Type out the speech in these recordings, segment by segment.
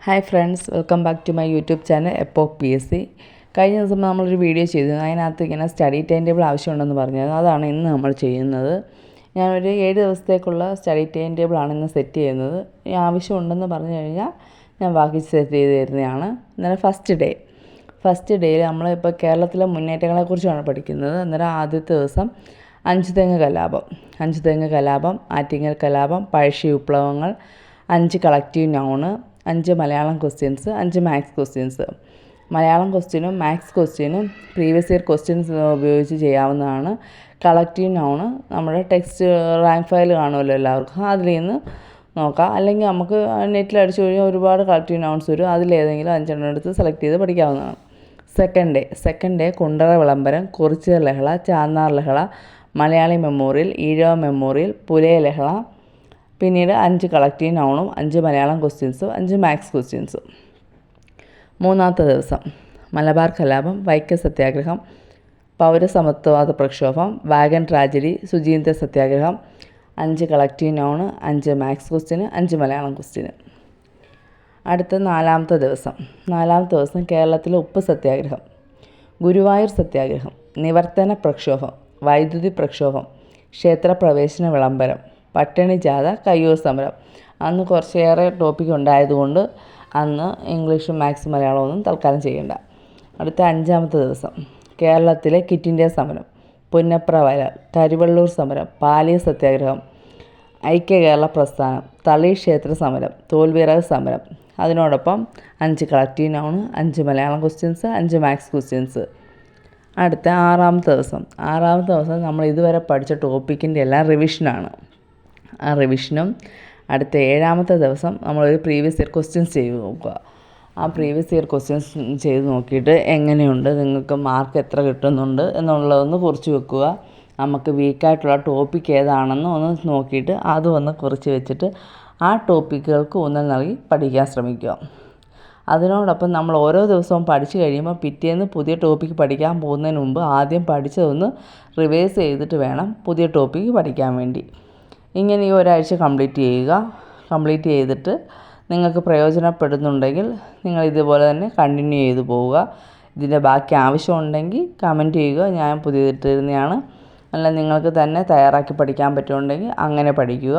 Hi friends, welcome back to my YouTube channel epoch PSC. കഴിഞ്ഞ ദിവസം നമ്മളൊരു video ചെയ്തു. അതിനകത്ത് ഇങ്ങനെ സ്റ്റഡി ടൈം ടേബിൾ ആവശ്യമുണ്ടെന്ന് പറഞ്ഞത്. അതാണ് ഇന്ന് നമ്മൾ ചെയ്യുന്നത്. ഞാനൊരു 7 ദിവസത്തേക്കുള്ള സ്റ്റഡി ടൈം ടേബിളാണ് ഇന്ന് സെറ്റ് ചെയ്യുന്നത്. ഈ ആവശ്യമുണ്ടെന്ന് പറഞ്ഞു കഴിഞ്ഞാൽ ഞാൻ ബാക്കി സെറ്റ് ചെയ്ത് തരുന്നതാണ്. അന്നേരം ഫസ്റ്റ് ഡേയിൽ നമ്മളിപ്പോൾ കേരളത്തിലെ മുന്നേറ്റങ്ങളെക്കുറിച്ചാണ് പഠിക്കുന്നത്. അന്നേരം ആദ്യത്തെ ദിവസം 5 തെങ്ങ് കലാപം, ആറ്റിങ്ങൽ കലാപം, പഴശ്ശി വിപ്ലവങ്ങൾ, 5 collective noun, 5 Malayalam questions, 5 maths questions. Malayalam ക്വസ്റ്റ്യനും മാത്സ് ക്വസ്റ്റ്യനും പ്രീവിയസ് ഇയർ ക്വസ്റ്റ്യൻസ് ഉപയോഗിച്ച് ചെയ്യാവുന്നതാണ്. കളക്റ്റീവ് നൗണ് നമ്മുടെ ടെക്സ്റ്റ് റാങ്ക് ഫയൽ കാണുമല്ലോ എല്ലാവർക്കും, അതിൽ നിന്ന് നോക്കാം. അല്ലെങ്കിൽ നമുക്ക് നെറ്റിൽ അടിച്ചു കഴിഞ്ഞാൽ ഒരുപാട് കളക്റ്റീവ് നൗൺസ് വരും. അതിലേതെങ്കിലും 5 എടുത്ത് സെലക്ട് ചെയ്ത് പഠിക്കാവുന്നതാണ്. സെക്കൻഡ് ഡേ കുണ്ടറ വിളംബരം, കുറിച്യ ലഹള, ചാന്നാർ ലഹള, മലയാളി മെമ്മോറിയൽ, ഈഴവ മെമ്മോറിയൽ, പുലയ ലഹള. പിന്നീട് 5 കളക്റ്റീവ് നൗണും 5 മലയാളം ക്വസ്റ്റ്യൻസും 5 മാത്സ് ക്വസ്റ്റ്യൻസും. മൂന്നാമത്തെ ദിവസം മലബാർ കലാപം, വൈക്കം സത്യാഗ്രഹം, പൗരസമത്വവാദ പ്രക്ഷോഭം, വാഗൻ ട്രാജഡി, ശുചീന്ദ്ര സത്യാഗ്രഹം, 5 collective noun, 5 maths question, 5 Malayalam question. അടുത്ത നാലാമത്തെ ദിവസം കേരളത്തിലെ ഉപ്പ് സത്യാഗ്രഹം, ഗുരുവായൂർ സത്യാഗ്രഹം, നിവർത്തന പ്രക്ഷോഭം, വൈദ്യുതി പ്രക്ഷോഭം, ക്ഷേത്രപ്രവേശന വിളംബരം, പട്ടിണി ജാഥ, കയ്യൂർ സമരം. അന്ന് കുറച്ചേറെ ടോപ്പിക് ഉണ്ടായതുകൊണ്ട് അന്ന് ഇംഗ്ലീഷും മാത്സും മലയാളമൊന്നും തൽക്കാലം ചെയ്യേണ്ട. അടുത്ത 5-ാമത്തെ ദിവസം കേരളത്തിലെ ക്വിറ്റ് ഇന്ത്യ സമരം, പുന്നപ്ര വയലാർ, കരിവള്ളൂർ സമരം, പാലി സത്യാഗ്രഹം, ഐക്യ കേരള പ്രസ്ഥാനം, തളി ക്ഷേത്ര സമരം, തോൽവിറക് സമരം. അതിനോടൊപ്പം 5 collective noun, 5 Malayalam questions, 5 maths questions. അടുത്ത 6-ാമത്തെ ദിവസം നമ്മൾ ഇതുവരെ പഠിച്ച ടോപ്പിക്കിൻ്റെ എല്ലാം റിവിഷനാണ്. ആ റിവിഷനും അടുത്ത 7-ാമത്തെ ദിവസം നമ്മളൊരു പ്രീവിയസ് ഇയർ ക്വസ്റ്റ്യൻസ് ചെയ്ത് നോക്കുക. ആ പ്രീവിയസ് ഇയർ ക്വസ്റ്റ്യൻസ് ചെയ്ത് നോക്കിയിട്ട് എങ്ങനെയുണ്ട്, നിങ്ങൾക്ക് മാർക്ക് എത്ര കിട്ടുന്നുണ്ട് എന്നുള്ളതൊന്ന് കുറിച്ച് വെക്കുക. നമുക്ക് വീക്കായിട്ടുള്ള ടോപ്പിക് ഏതാണെന്ന് ഒന്ന് നോക്കിയിട്ട് അതും ഒന്ന് കുറിച്ച് വെച്ചിട്ട് ആ ടോപ്പിക്കുകൾക്ക് ഊന്നൽ നൽകി പഠിക്കാൻ ശ്രമിക്കുക. അതിനോടൊപ്പം നമ്മൾ ഓരോ ദിവസവും പഠിച്ചു കഴിയുമ്പോൾ പിറ്റേന്ന് പുതിയ ടോപ്പിക്ക് പഠിക്കാൻ പോകുന്നതിന് മുമ്പ് ആദ്യം പഠിച്ചതൊന്ന് റിവൈസ് ചെയ്തിട്ട് വേണം പുതിയ ടോപ്പിക്ക് പഠിക്കാൻ വേണ്ടി. ഇങ്ങനെ ഈ ഒരാഴ്ച കംപ്ലീറ്റ് ചെയ്തിട്ട് നിങ്ങൾക്ക് പ്രയോജനപ്പെടുന്നുണ്ടെങ്കിൽ നിങ്ങൾ ഇതുപോലെ തന്നെ കണ്ടിന്യൂ ചെയ്തു പോവുക. ഇതിൻ്റെ ബാക്കി ആവശ്യമുണ്ടെങ്കിൽ കമൻറ്റ് ചെയ്യുക, ഞാൻ പുതിയതിട്ട് തരുന്നതാണ്. അല്ല നിങ്ങൾക്ക് തന്നെ തയ്യാറാക്കി പഠിക്കാൻ പറ്റുന്നുണ്ടെങ്കിൽ അങ്ങനെ പഠിക്കുക.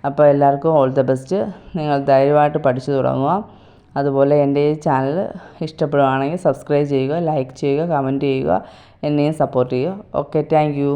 അപ്പോൾ എല്ലാവർക്കും ഓൾ ദ ബെസ്റ്റ്. നിങ്ങൾ ധൈര്യമായിട്ട് പഠിച്ചു തുടങ്ങുക. അതുപോലെ എൻ്റെ ഈ ചാനൽ ഇഷ്ടപ്പെടുകയാണെങ്കിൽ സബ്സ്ക്രൈബ് ചെയ്യുക, ലൈക്ക് ചെയ്യുക, കമൻറ്റ് ചെയ്യുക, എന്നെയും സപ്പോർട്ട് ചെയ്യുക. Okay, thank you.